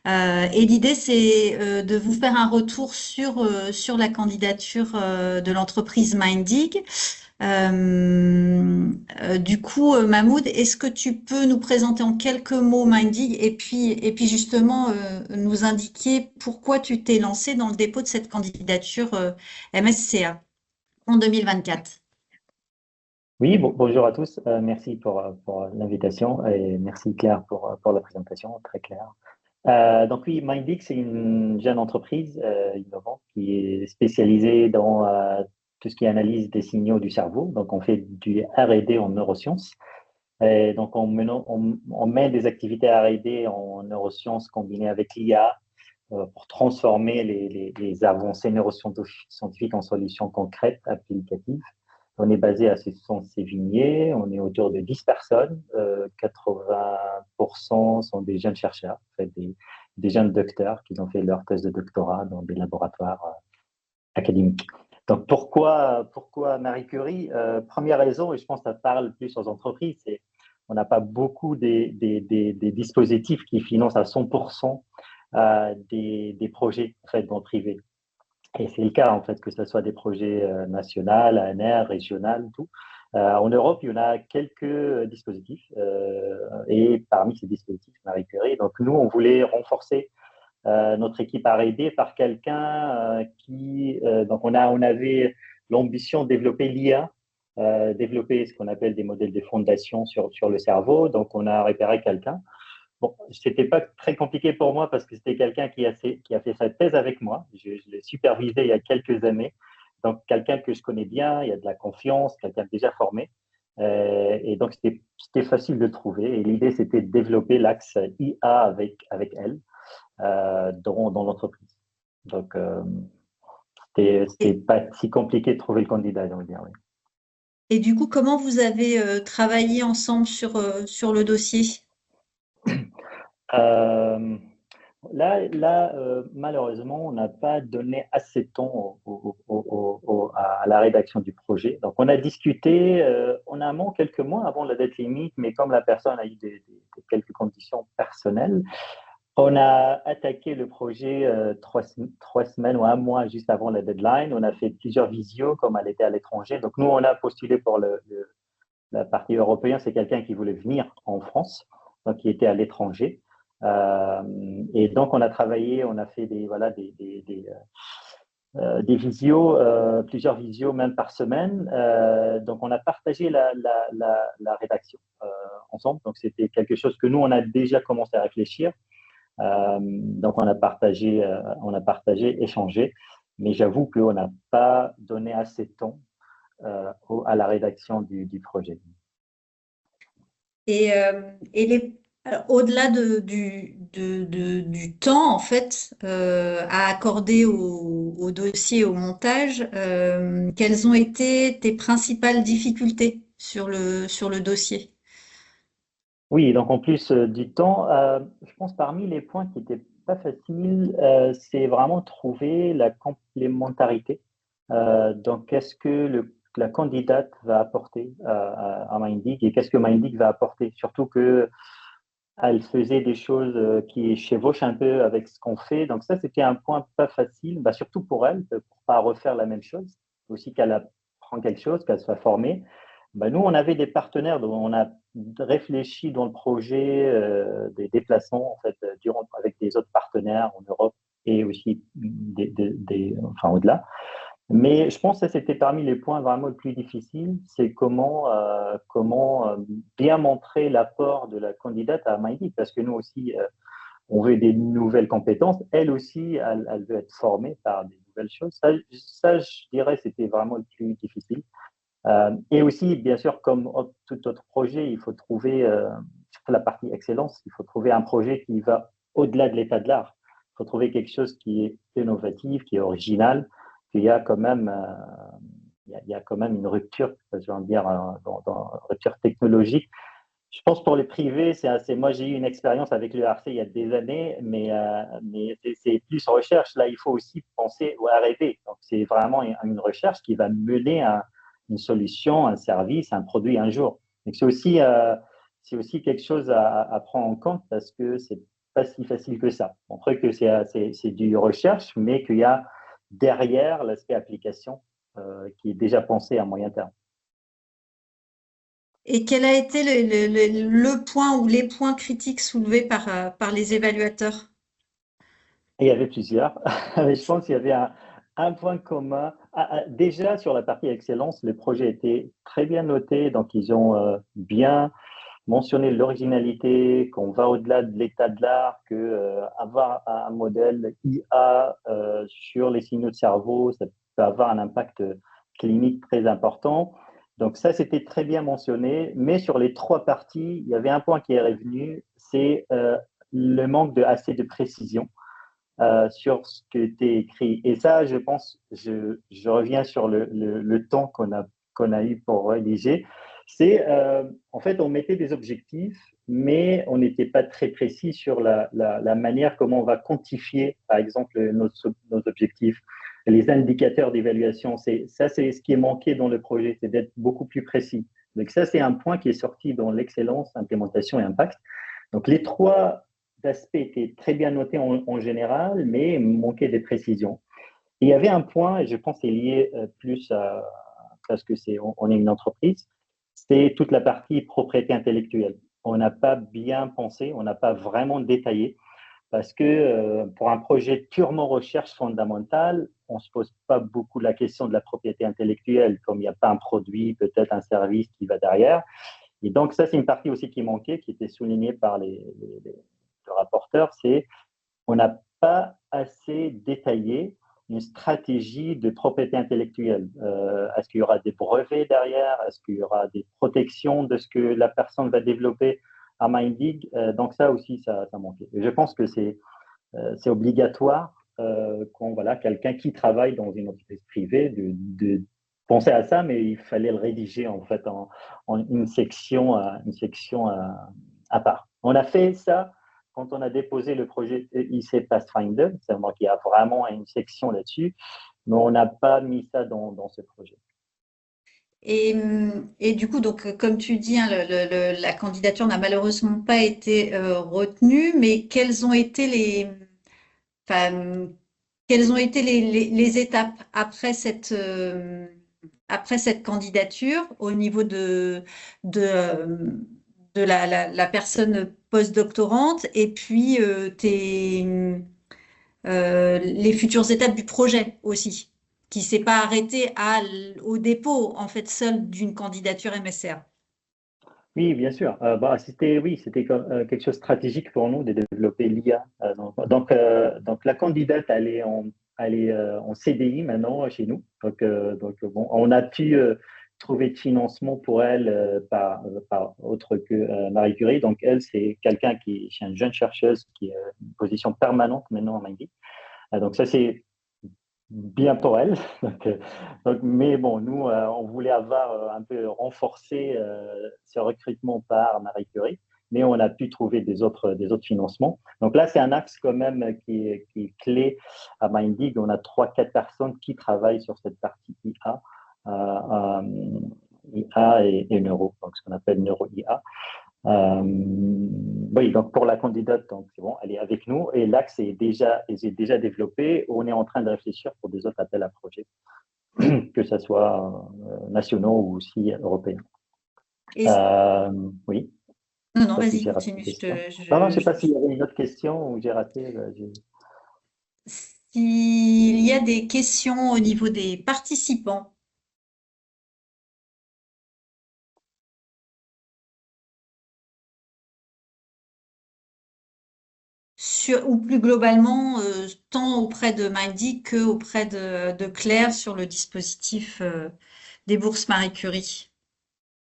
Et l'idée, c'est de vous faire un retour sur la candidature de l'entreprise Mindig. Du coup, Mahmoud, est-ce que tu peux nous présenter en quelques mots Mindig et puis justement nous indiquer pourquoi tu t'es lancé dans le dépôt de cette candidature MSCA en 2024? Oui, bonjour à tous. Merci pour l'invitation et merci Claire pour la présentation, très claire. Donc oui, MindX, c'est une jeune entreprise innovante qui est spécialisée dans tout ce qui est analyse des signaux du cerveau. Donc on fait du R&D en neurosciences. Et donc on met des activités R&D en neurosciences combinées avec l'IA pour transformer les avancées neuroscientifiques en solutions concrètes, applicatives. On est basé à Sévigné, on est autour de 10 personnes, 80% sont des jeunes chercheurs, en fait, des jeunes docteurs qui ont fait leur thèse de doctorat dans des laboratoires académiques. Donc pourquoi Marie Curie? Première raison, et je pense que ça parle plus aux entreprises, c'est on n'a pas beaucoup des dispositifs qui financent à 100% des projets en fait, dans le privé. Et c'est le cas, en fait, que ce soit des projets nationaux, ANR, régional, tout. En Europe, il y en a quelques dispositifs, et parmi ces dispositifs, Marie Curie. Donc, nous, on voulait renforcer notre équipe R&D par quelqu'un donc, on avait l'ambition de développer l'IA, développer ce qu'on appelle des modèles de fondation sur le cerveau. Donc, on a repéré quelqu'un. Bon, c'était pas très compliqué pour moi parce que c'était quelqu'un qui a fait sa thèse avec moi. Je l'ai supervisé il y a quelques années. Donc, quelqu'un que je connais bien, il y a de la confiance, quelqu'un déjà formé. Et donc, c'était facile de trouver. Et l'idée, c'était de développer l'axe IA avec elle dans l'entreprise. Donc, c'était Et, pas si compliqué de trouver le candidat, j'ai envie de dire. Oui. et du coup, comment vous avez travaillé ensemble sur le dossier? Euh, Là, malheureusement, on n'a pas donné assez de temps à la rédaction du projet. Donc, on a discuté en amont quelques mois avant la date limite, mais comme la personne a eu quelques conditions personnelles, on a attaqué le projet 3 semaines ou un mois juste avant la deadline. On a fait plusieurs visios comme elle était à l'étranger. Donc, nous, on a postulé pour la partie européenne. C'est quelqu'un qui voulait venir en France, donc qui était à l'étranger. Et donc, on a travaillé, on a fait des visios, plusieurs visios même par semaine. Donc, on a partagé la rédaction ensemble. Donc, c'était quelque chose que nous, on a déjà commencé à réfléchir. Donc, on a partagé, échangé. Mais j'avoue qu'on n'a pas donné assez de temps à la rédaction du projet. Alors, au-delà du temps, en fait, à accorder au dossier, au montage, quelles ont été tes principales difficultés sur le dossier. Oui, donc en plus du temps, je pense parmi les points qui n'étaient pas faciles, c'est vraiment trouver la complémentarité. Donc, qu'est-ce que la candidate va apporter à Mindig et qu'est-ce que Mindig va apporter? Surtout que elle faisait des choses qui chevauchent un peu avec ce qu'on fait. Donc ça, c'était un point pas facile, bah, surtout pour elle, pour pas refaire la même chose. Aussi qu'elle apprend quelque chose, qu'elle soit formée. Bah, nous, on avait des partenaires dont on a réfléchi dans le projet des déplacements en fait, avec des autres partenaires en Europe et aussi enfin, au-delà. Mais je pense que ça, c'était parmi les points vraiment les plus difficiles, c'est comment bien montrer l'apport de la candidate à Mindit, parce que nous aussi, on veut des nouvelles compétences. Elle aussi, elle veut être formée par des nouvelles choses. Ça, je dirais, c'était vraiment le plus difficile. Et aussi, bien sûr, comme tout autre projet, il faut trouver, surtout la partie excellence, il faut trouver un projet qui va au-delà de l'état de l'art. Il faut trouver quelque chose qui est innovatif, qui est original, qu'il y a quand même, il y a quand même une rupture, je veux dire, rupture technologique. Je pense pour les privés, c'est assez. Moi, j'ai eu une expérience avec le RC il y a des années, mais c'est plus recherche. Là, il faut aussi penser ou arrêter. Donc, c'est vraiment une recherche qui va mener à une solution, un service, un produit un jour. Donc, c'est aussi quelque chose à prendre en compte parce que c'est pas si facile que ça. On croit que c'est du recherche, mais qu'il y a derrière l'aspect application qui est déjà pensé à moyen terme. Et quel a été le point ou les points critiques soulevés par les évaluateurs? Et il y avait plusieurs. Mais je pense qu'il y avait un point commun. Déjà, sur la partie excellence, les projets étaient très bien notés. Donc, ils ont bien mentionné l'originalité, qu'on va au-delà de l'état de l'art, que avoir un modèle IA sur les signaux de cerveau, ça peut avoir un impact clinique très important. Donc, ça, c'était très bien mentionné. Mais sur les trois parties, il y avait un point qui est revenu, c'est le manque de assez de précision sur ce qui était écrit. Et ça, je pense, je reviens sur le temps qu'on a eu pour rédiger. C'est, en fait, on mettait des objectifs, mais on n'était pas très précis sur la manière comment on va quantifier, par exemple, nos objectifs. Les indicateurs d'évaluation, ça, c'est ce qui est manqué dans le projet, c'est d'être beaucoup plus précis. Donc ça, c'est un point qui est sorti dans l'excellence, implémentation et impact. Donc les trois aspects étaient très bien notés en général, mais manquaient des précisions. Et il y avait un point, et je pense que c'est lié plus parce que on est une entreprise, c'est toute la partie propriété intellectuelle. On n'a pas bien pensé, on n'a pas vraiment détaillé, parce que pour un projet purement recherche fondamentale, on ne se pose pas beaucoup la question de la propriété intellectuelle, comme il n'y a pas un produit, peut-être un service qui va derrière. Et donc, ça, c'est une partie aussi qui manquait, qui était soulignée par le rapporteur, c'est on n'a pas assez détaillé une stratégie de propriété intellectuelle. Est-ce qu'il y aura des brevets derrière? Est-ce qu'il y aura des protections de ce que la personne va développer à Mindig? Donc ça aussi, ça manquait. Et je pense que c'est obligatoire quand voilà, quelqu'un qui travaille dans une entreprise privée de penser à ça, mais il fallait le rédiger en fait en une section, à part. On a fait ça quand on a déposé le projet IC Pathfinder, c'est moi qui a vraiment une section là-dessus, mais on n'a pas mis ça dans ce projet. Et du coup, donc, comme tu dis, hein, la candidature n'a malheureusement pas été retenue, mais enfin, quelles ont été les étapes après cette candidature au niveau de la personne postdoctorante et puis les futures étapes du projet aussi, qui ne s'est pas arrêté au dépôt en fait seul d'une candidature MSR. Oui, bien sûr. C'était quelque chose de stratégique pour nous de développer l'IA. Donc, la candidate, elle est en CDI maintenant chez nous. Donc bon, on a pu trouver de financement pour elle par autre que Marie Curie. Donc, elle, c'est c'est une jeune chercheuse qui a une position permanente maintenant en MIT. Donc, ça, c'est bien pour elle. Mais bon, nous, on voulait avoir un peu renforcé ce recrutement par Marie Curie, mais on a pu trouver des autres financements. Donc là, c'est un axe quand même qui est clé à Mindig. On a 3-4 personnes qui travaillent sur cette partie IA, IA et neuro, donc ce qu'on appelle neuro-IA. Oui, donc pour la candidate, donc c'est bon, elle est avec nous et l'axe est déjà développé. On est en train de réfléchir pour des autres appels à projets, que ce soit nationaux ou aussi européens. Et- Oui, Non, je non, sais pas si vas-y, j'ai raté une continue. question. Non, non, je ne sais pas s'il y avait une autre question ou j'ai raté. S'il y a des questions au niveau des participants. Ou plus globalement, tant auprès de Mindy que auprès de Claire sur le dispositif des bourses Marie Curie.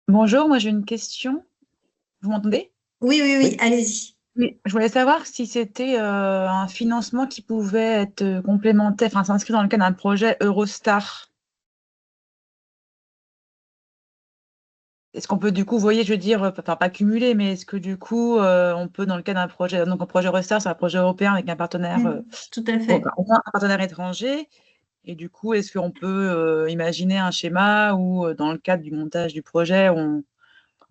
Bonjour, moi j'ai une question. Vous m'entendez? Oui, oui, oui, Oui. allez-y. Oui, je voulais savoir si c'était un financement qui pouvait être complémentaire, enfin s'inscrire dans le cadre d'un projet Eurostar. Est-ce qu'on peut du coup, vous voyez, je veux dire, enfin pas cumuler, mais est-ce que du coup, on peut dans le cadre d'un projet, donc un projet Eurostar, c'est un projet européen avec un partenaire, Tout à au fait. moins un partenaire étranger, et du coup, est-ce qu'on peut imaginer un schéma où, dans le cadre du montage du projet,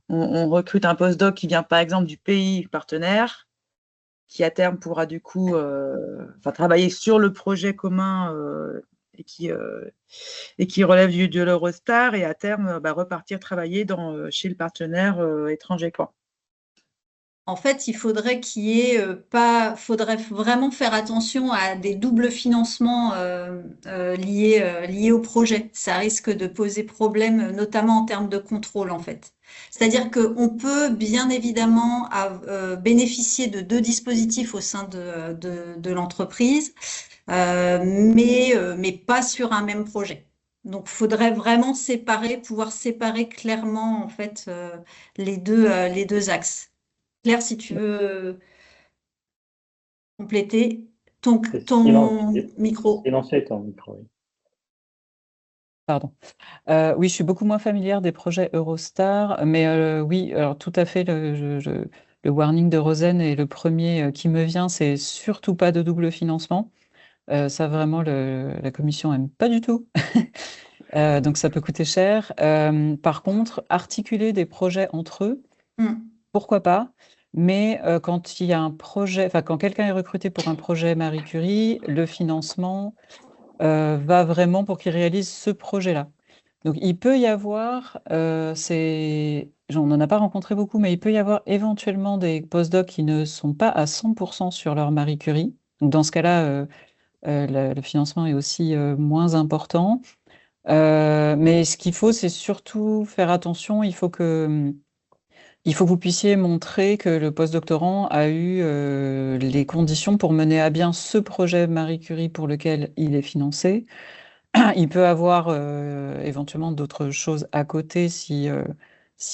on recrute un postdoc qui vient par exemple du pays partenaire, qui à terme pourra du coup travailler sur le projet commun et qui relève de l'Eurostar et à terme repartir travailler chez le partenaire étranger, quoi. En fait, il faudrait qu'il y ait faudrait vraiment faire attention à des doubles financements liés au projet. Ça risque de poser problème, notamment en termes de contrôle, en fait. C'est-à-dire qu'on peut bien évidemment bénéficier de 2 dispositifs au sein de l'entreprise, mais pas sur un même projet. Donc, faudrait vraiment pouvoir séparer clairement en fait les deux axes. Claire, si tu veux compléter ton micro. Silencieux ton micro, oui. Pardon. Oui, je suis beaucoup moins familière des projets Eurostar, mais oui, alors tout à fait, le warning de Rosen est le premier qui me vient, c'est surtout pas de double financement. Ça, vraiment, la commission aime pas du tout. Donc, ça peut coûter cher. Par contre, articuler des projets entre eux, pourquoi pas? Mais quand il y a un projet, enfin, quand quelqu'un est recruté pour un projet Marie Curie, le financement va vraiment pour qu'il réalise ce projet-là. Donc, il peut y avoir, on n'en a pas rencontré beaucoup, mais il peut y avoir éventuellement des postdocs qui ne sont pas à 100% sur leur Marie Curie. Donc, dans ce cas-là, le financement est aussi moins important. Mais ce qu'il faut, c'est surtout faire attention. Il faut que vous puissiez montrer que le postdoctorant a eu les conditions pour mener à bien ce projet Marie Curie pour lequel il est financé. Il peut avoir éventuellement d'autres choses à côté s'il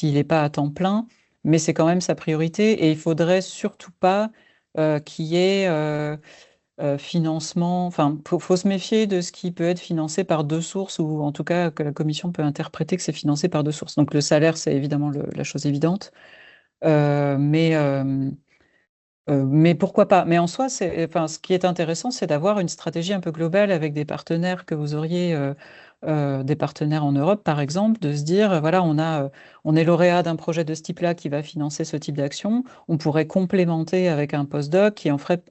n'est pas à temps plein, mais c'est quand même sa priorité et il faudrait surtout pas qu'il y ait financement. Enfin, faut se méfier de ce qui peut être financé par 2 sources ou en tout cas que la commission peut interpréter que c'est financé par 2 sources. Donc le salaire, c'est évidemment la chose évidente, mais pourquoi pas? Mais en soi, enfin, ce qui est intéressant, c'est d'avoir une stratégie un peu globale avec des partenaires que vous auriez, des partenaires en Europe, par exemple, de se dire, voilà, on est lauréat d'un projet de ce type-là qui va financer ce type d'action. On pourrait complémenter avec un postdoc qui, en fait,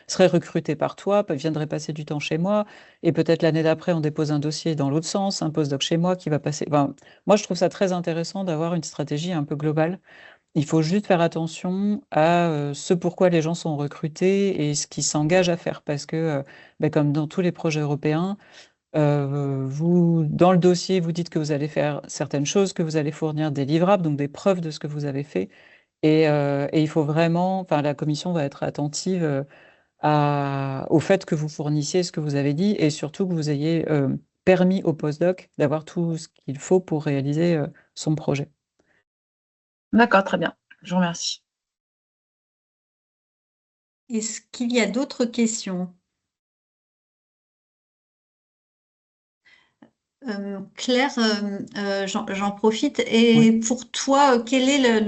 serait recruté par toi, viendrait passer du temps chez moi, et peut-être l'année d'après, on dépose un dossier dans l'autre sens, un postdoc chez moi qui va passer. Enfin, moi, je trouve ça très intéressant d'avoir une stratégie un peu globale. Il faut juste faire attention à ce pourquoi les gens sont recrutés et ce qu'ils s'engagent à faire. Parce que, comme dans tous les projets européens, dans le dossier, vous dites que vous allez faire certaines choses, que vous allez fournir des livrables, donc des preuves de ce que vous avez fait. Et il faut vraiment, enfin, la commission va être attentive au fait que vous fournissiez ce que vous avez dit et surtout que vous ayez permis au postdoc d'avoir tout ce qu'il faut pour réaliser son projet. D'accord, très bien. Je vous remercie. Est-ce qu'il y a d'autres questions? Claire, j'en profite. Et Oui. pour toi, quel est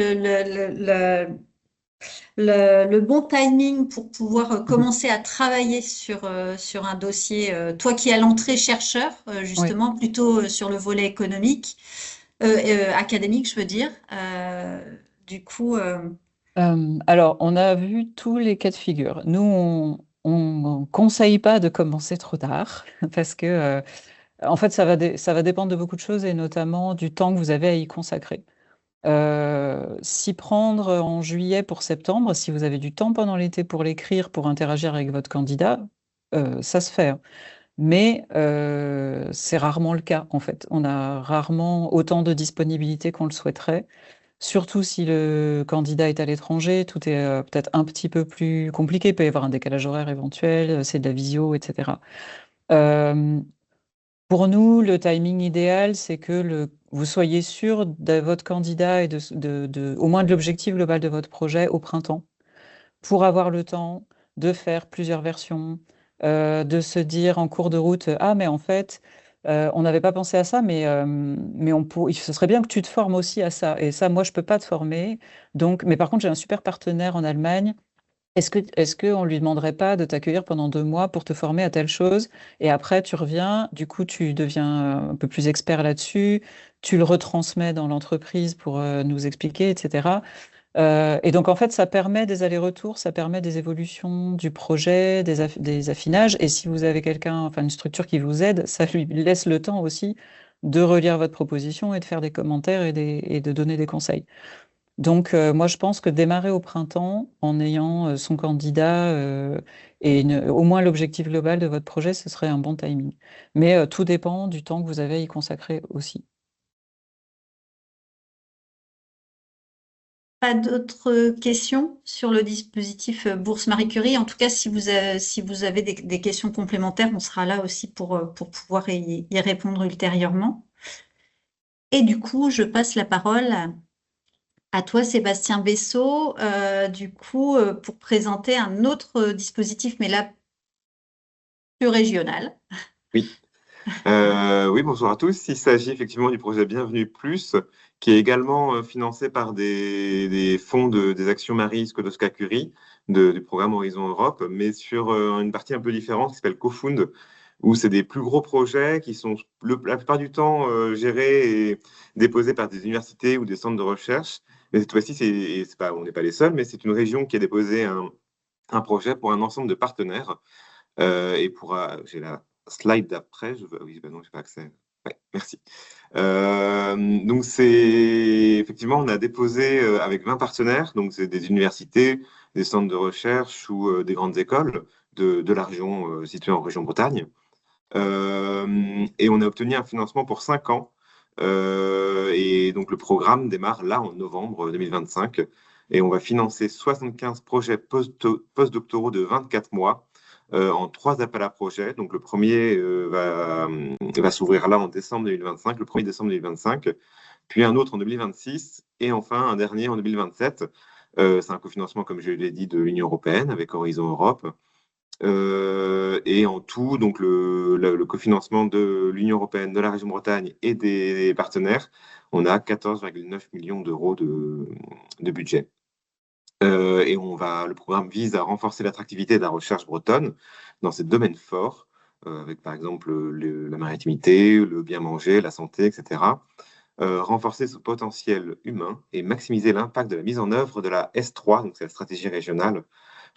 le bon timing pour pouvoir commencer à travailler sur un dossier, toi qui es à l'entrée chercheur, Oui. justement, plutôt sur le volet économique, académique, je veux dire. Du coup, Alors, on a vu tous les cas de figure. Nous, on conseille pas de commencer trop tard parce que, en fait, ça va dépendre de beaucoup de choses et notamment du temps que vous avez à y consacrer. S'y prendre en juillet pour septembre, si vous avez du temps pendant l'été pour l'écrire, pour interagir avec votre candidat, ça se fait, hein. Mais c'est rarement le cas, en fait. On a rarement autant de disponibilité qu'on le souhaiterait. Surtout si le candidat est à l'étranger, tout est peut-être un petit peu plus compliqué. Il peut y avoir un décalage horaire éventuel, c'est de la visio, etc. Euh, pour nous, le timing idéal, c'est que vous soyez sûr de votre candidat et au moins de l'objectif global de votre projet au printemps, pour avoir le temps de faire plusieurs versions, de se dire en cours de route, ah mais en fait, on n'avait pas pensé à ça, mais ce serait bien que tu te formes aussi à ça. Et ça, moi, je peux pas te former. Donc, mais par contre, j'ai un super partenaire en Allemagne. Est-ce qu'on lui demanderait pas de t'accueillir pendant 2 mois pour te former à telle chose? Et après, tu reviens, du coup, tu deviens un peu plus expert là-dessus, tu le retransmets dans l'entreprise pour nous expliquer, etc. Et donc, en fait, ça permet des allers-retours, ça permet des évolutions du projet, des affinages. Et si vous avez quelqu'un, enfin une structure qui vous aide, ça lui laisse le temps aussi de relire votre proposition et de faire des commentaires et de donner des conseils. Donc, moi, je pense que démarrer au printemps en ayant son candidat au moins l'objectif global de votre projet, ce serait un bon timing. Mais tout dépend du temps que vous avez à y consacrer aussi. pas d'autres questions sur le dispositif Bourse Marie Curie. En tout cas, si vous avez des questions complémentaires, on sera là aussi pour pouvoir y répondre ultérieurement. Et du coup, je passe la parole à toi, Sébastien Bessot, du coup, pour présenter un autre dispositif, mais là, plus régional. Oui. Oui, bonjour à tous. Il s'agit effectivement du projet Bienvenue Plus, qui est également financé par des fonds des actions Marie Skłodowska Curie du programme Horizon Europe, mais sur une partie un peu différente qui s'appelle CoFund, où c'est des plus gros projets qui sont la plupart du temps gérés et déposés par des universités ou des centres de recherche. Mais cette fois-ci, on n'est pas les seuls, mais c'est une région qui a déposé un projet pour un ensemble de partenaires. J'ai la slide d'après. Oui, ben non, j'ai pas accès. Ouais, merci. Donc, effectivement, on a déposé avec 20 partenaires, donc c'est des universités, des centres de recherche ou des grandes écoles de la région située en région Bretagne. Et on a obtenu un financement pour 5 ans. Et donc, le programme démarre là en novembre 2025. Et on va financer 75 projets postdoctoraux de 24 mois en 3 appels à projets. Donc, le premier va s'ouvrir là en décembre 2025, le 1er décembre 2025, puis un autre en 2026 et enfin un dernier en 2027. C'est un cofinancement, comme je l'ai dit, de l'Union européenne avec Horizon Europe. Et en tout, donc le cofinancement de l'Union européenne, de la région Bretagne et des partenaires, on a 14,9 millions d'euros de budget. Le programme vise à renforcer l'attractivité de la recherche bretonne dans ces domaines forts, avec par exemple la maritimité, le bien manger, la santé, etc. Renforcer ce potentiel humain et maximiser l'impact de la mise en œuvre de la S3, donc c'est la stratégie régionale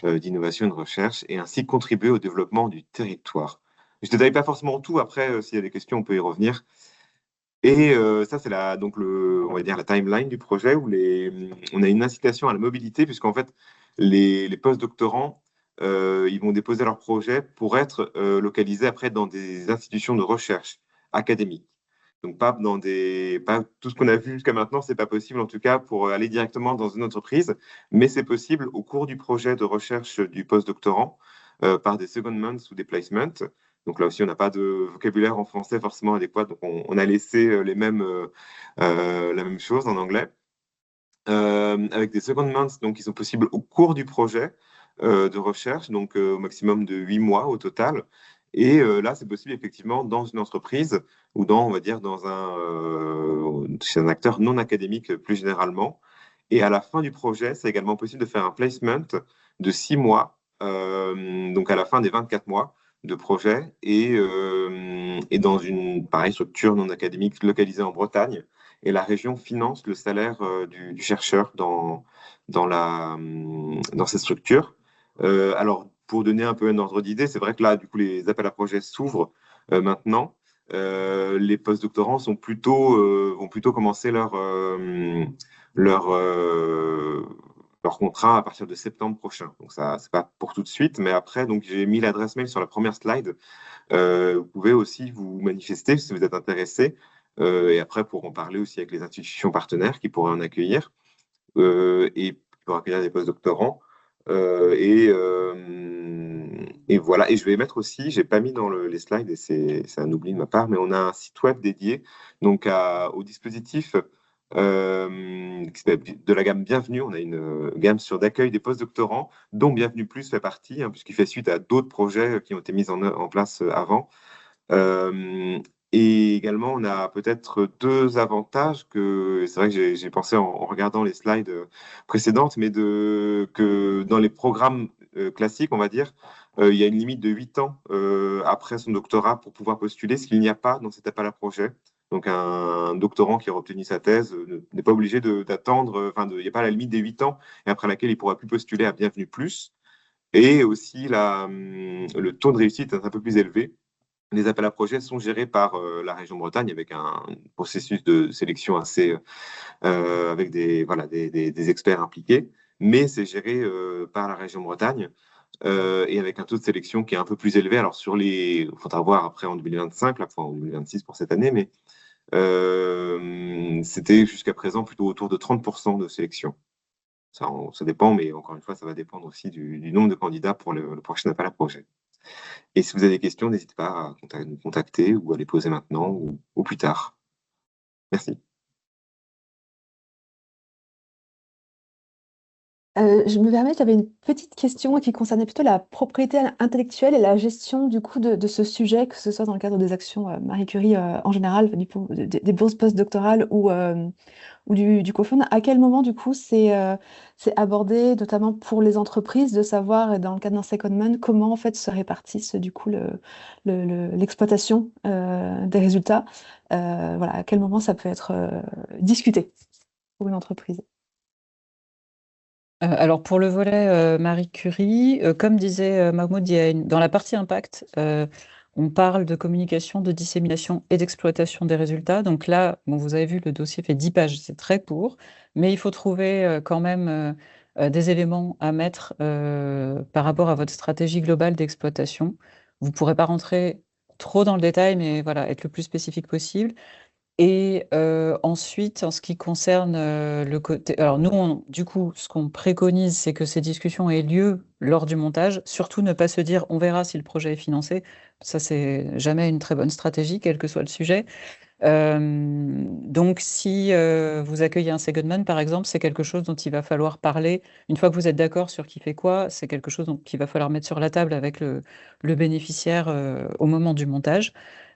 d'innovation et de recherche, et ainsi contribuer au développement du territoire. Je ne détaille pas forcément tout, après, s'il y a des questions, on peut y revenir. Et ça, c'est on va dire la timeline du projet où on a une incitation à la mobilité, puisqu'en fait, les postdoctorants, ils vont déposer leur projet pour être localisés après dans des institutions de recherche académiques. Donc, pas tout ce qu'on a vu jusqu'à maintenant, c'est pas possible, en tout cas, pour aller directement dans une entreprise, mais c'est possible au cours du projet de recherche du postdoctorant par des secondments ou des placements. Donc là aussi, on n'a pas de vocabulaire en français forcément adéquat, donc on a laissé la même chose en anglais. Avec des secondments donc, qui sont possibles au cours du projet de recherche, donc au maximum de 8 mois au total. Et là, c'est possible effectivement dans une entreprise ou on va dire, chez un acteur non académique plus généralement. Et à la fin du projet, c'est également possible de faire un placement de 6 mois, donc à la fin des 24 mois de projet, et dans une pareille structure non académique localisée en Bretagne. Et la région finance le salaire du chercheur dans cette structure. Alors, pour donner un peu un ordre d'idée, c'est vrai que là, du coup, les appels à projets s'ouvrent maintenant. Les postdoctorants vont plutôt commencer leur, euh, leur contrat à partir de septembre prochain. Donc ça, c'est pas pour tout de suite, mais après, donc j'ai mis l'adresse mail sur la première slide. Vous pouvez aussi vous manifester si vous êtes intéressé. Et après, pour en parler aussi avec les institutions partenaires qui pourraient en accueillir et pour accueillir des postdoctorants. Et voilà. Et je vais mettre aussi, j'ai pas mis dans les slides et c'est un oubli de ma part, mais on a un site web dédié donc au dispositif de la gamme Bienvenue. On a une gamme d'accueil des postdoctorants dont Bienvenue Plus fait partie, hein, puisqu'il fait suite à d'autres projets qui ont été mis en place avant. Et également, on a peut-être deux avantages que c'est vrai que j'ai pensé en regardant les slides précédentes, mais que dans les programmes classiques, on va dire, il y a une limite de 8 ans après son doctorat pour pouvoir postuler, ce qu'il n'y a pas dans cet appel à projet. Donc, un doctorant qui aura obtenu sa thèse n'est pas obligé d'attendre, il n'y a pas la limite des 8 ans, et après laquelle il ne pourra plus postuler à Bienvenue Plus. Et aussi, le taux de réussite est un peu plus élevé. Les appels à projets sont gérés par la région Bretagne avec un processus de sélection avec des experts impliqués, mais c'est géré par la région Bretagne et avec un taux de sélection qui est un peu plus élevé. Alors il faudra voir après en 2025, là, en 2026 pour cette année, mais c'était jusqu'à présent plutôt autour de 30% de sélection. Ça dépend, mais encore une fois, ça va dépendre aussi du nombre de candidats pour le prochain appel à projet. Et si vous avez des questions, n'hésitez pas à nous contacter ou à les poser maintenant ou plus tard. Merci. Je me permets, j'avais une petite question qui concernait plutôt la propriété intellectuelle et la gestion du coup de ce sujet, que ce soit dans le cadre des actions Marie Curie en général, des bourses postdoctorales ou du co-fund. À quel moment du coup c'est abordé, notamment pour les entreprises, de savoir dans le cadre d'un secondment comment en fait se répartissent du coup l'exploitation des résultats. Voilà, à quel moment ça peut être discuté pour une entreprise. Alors pour le volet Marie Curie, comme disait Mahmoud, dans la partie impact, on parle de communication, de dissémination et d'exploitation des résultats. Donc là, bon, vous avez vu, le dossier fait 10 pages, c'est très court, mais il faut trouver quand même des éléments à mettre par rapport à votre stratégie globale d'exploitation. Vous ne pourrez pas rentrer trop dans le détail, mais voilà, être le plus spécifique possible. Et ensuite, en ce qui concerne le côté... Alors nous, du coup, ce qu'on préconise, c'est que ces discussions aient lieu lors du montage. Surtout ne pas se dire, on verra si le projet est financé. Ça, c'est jamais une très bonne stratégie, quel que soit le sujet. Donc, si vous accueillez un secondment, par exemple, c'est quelque chose dont il va falloir parler. Une fois que vous êtes d'accord sur qui fait quoi, c'est quelque chose qu'il va falloir mettre sur la table avec le bénéficiaire au moment du montage.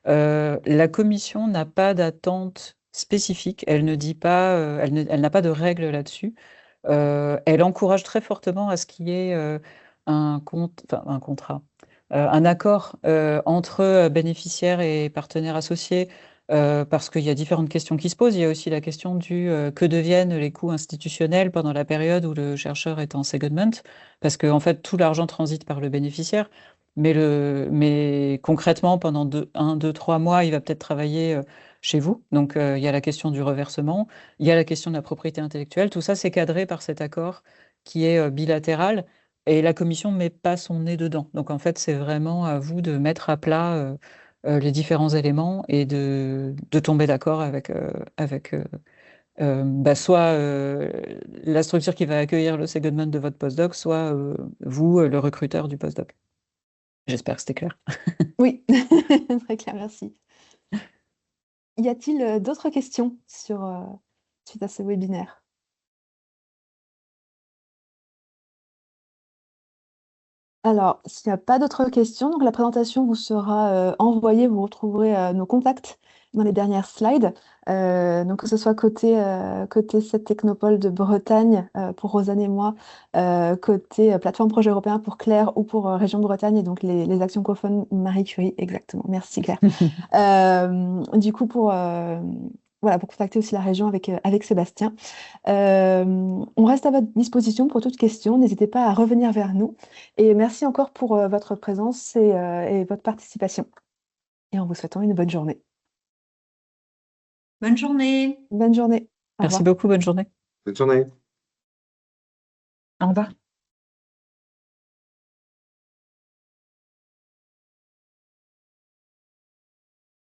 La commission n'a pas d'attente spécifique. Elle ne dit pas, elle n'a pas de règles là-dessus. Elle encourage très fortement à ce qu'il y ait un contrat, un accord entre bénéficiaires et partenaires associés, parce qu'il y a différentes questions qui se posent. Il y a aussi la question du que deviennent les coûts institutionnels pendant la période où le chercheur est en secondment, parce que en fait, tout l'argent transite par le bénéficiaire. Mais concrètement, pendant 1, 2, 3 mois, il va peut-être travailler chez vous. Donc, il y a la question du reversement, il y a la question de la propriété intellectuelle. Tout ça, c'est cadré par cet accord qui est bilatéral et la commission ne met pas son nez dedans. Donc, en fait, c'est vraiment à vous de mettre à plat les différents éléments et de tomber d'accord avec soit la structure qui va accueillir le secondment de votre postdoc, soit vous, le recruteur du postdoc. J'espère que c'était clair. Oui, très clair, merci. Y a-t-il d'autres questions suite à ce webinaire? Alors, s'il n'y a pas d'autres questions, donc la présentation vous sera envoyée, vous retrouverez nos contacts dans les dernières slides. Donc que ce soit côté cette technopole de Bretagne pour Rosanne et moi, côté plateforme projet européen pour Claire ou pour Région Bretagne, et donc les actions co-fund Marie Curie, exactement. Merci Claire. Du coup, voilà, pour contacter aussi la région avec Sébastien. On reste à votre disposition pour toute question. N'hésitez pas à revenir vers nous. Et merci encore pour votre présence et votre participation. Et en vous souhaitant une bonne journée. Bonne journée. Bonne journée. Au Merci revoir. beaucoup, bonne journée. Bonne journée. Au revoir.